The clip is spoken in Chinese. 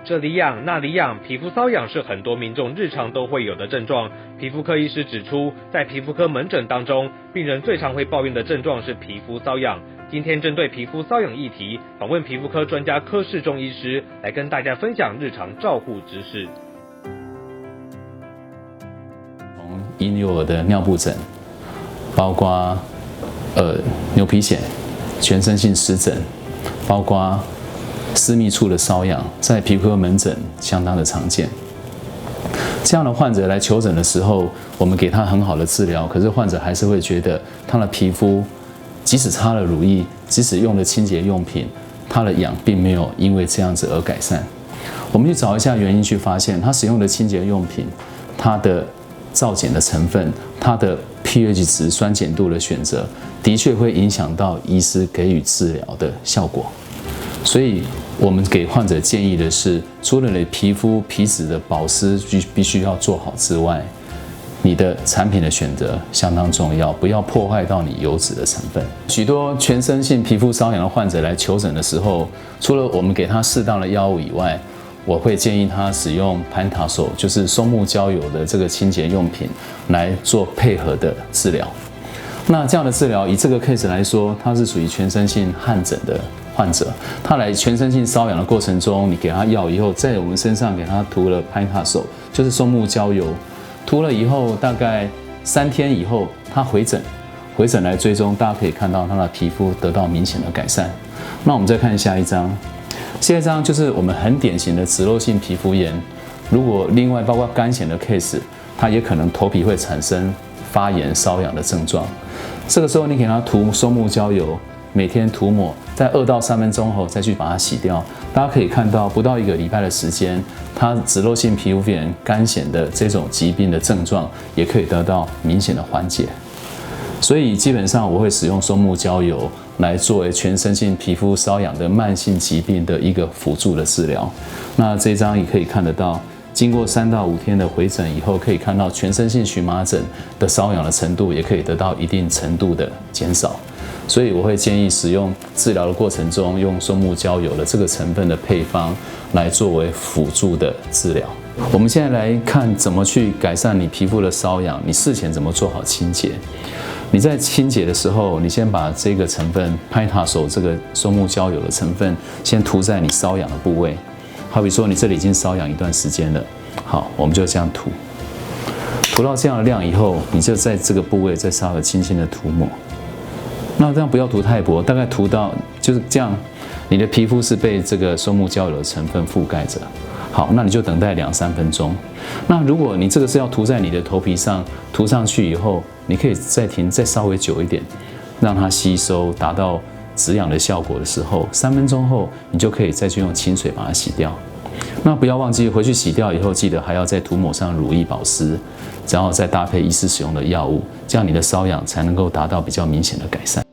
这里痒那里痒，皮肤瘙痒是很多民众日常都会有的症状。皮肤科医师指出，在皮肤科门诊当中，病人最常会抱怨的症状是皮肤瘙痒。今天针对皮肤瘙痒议题，访问皮肤科专家柯世忠医师，来跟大家分享日常照护知识。从婴幼儿的尿布疹，包括牛皮癣、全身性湿疹，包括私密处的瘙痒，在皮肤科门诊相当的常见。这样的患者来求诊的时候，我们给他很好的治疗，可是患者还是会觉得他的皮肤即使擦了乳液，即使用了清洁用品，他的痒并没有因为这样子而改善。我们去找一下原因，去发现他使用的清洁用品，它的皂碱的成分，它的 pH 值酸碱度的选择，的确会影响到医师给予治疗的效果。所以我们给患者建议的是，除了你皮肤皮脂的保湿必须要做好之外，你的产品的选择相当重要，不要破坏到你油脂的成分。许多全身性皮肤瘙痒的患者来求诊的时候，除了我们给他适当的药物以外，我会建议他使用Pantosol，就是松木焦油的这个清洁用品来做配合的治疗。那这样的治疗，以这个 case 来说，它是属于全身性汗疹的患者，他来全身性瘙痒的过程中，你给他药以后，在我们身上给他涂了Pantosol，就是松木焦油，涂了以后大概3天以后，他回诊来追踪，大家可以看到他的皮肤得到明显的改善。那我们再看下一张，下一张就是我们很典型的脂漏性皮肤炎。如果另外包括干癣的 case， 它也可能头皮会产生发炎瘙痒的症状。这个时候你给他涂松木焦油，每天涂抹，在2到3分钟后再去把它洗掉。大家可以看到，不到1个礼拜的时间，它脂漏性皮肤炎、干癣的这种疾病的症状也可以得到明显的缓解。所以基本上我会使用松木焦油来作为全身性皮肤瘙痒的慢性疾病的一个辅助的治疗。那这张也可以看得到，经过3到5天的回诊以后，可以看到全身性荨麻疹的瘙痒的程度也可以得到一定程度的减少。所以我会建议使用治疗的过程中，用松木焦油的这个成分的配方来作为辅助的治疗。我们现在来看怎么去改善你皮肤的瘙痒，你事前怎么做好清洁。你在清洁的时候，你先把这个成分Pantosol这个松木焦油的成分先涂在你瘙痒的部位。好比说你这里已经瘙痒一段时间了，好，我们就这样涂到这样的量以后，你就在这个部位再稍微轻轻的涂抹。那这样不要涂太薄，大概涂到就是这样，你的皮肤是被这个松木焦油的成分覆盖着。好，那你就等待2、3分钟。那如果你这个是要涂在你的头皮上，涂上去以后，你可以再停再稍微久一点，让它吸收达到止痒的效果的时候，3分钟后你就可以再去用清水把它洗掉。那不要忘记回去洗掉以后，记得还要再涂抹上乳液保湿，然后再搭配医师使用的药物，这样你的瘙痒才能够达到比较明显的改善。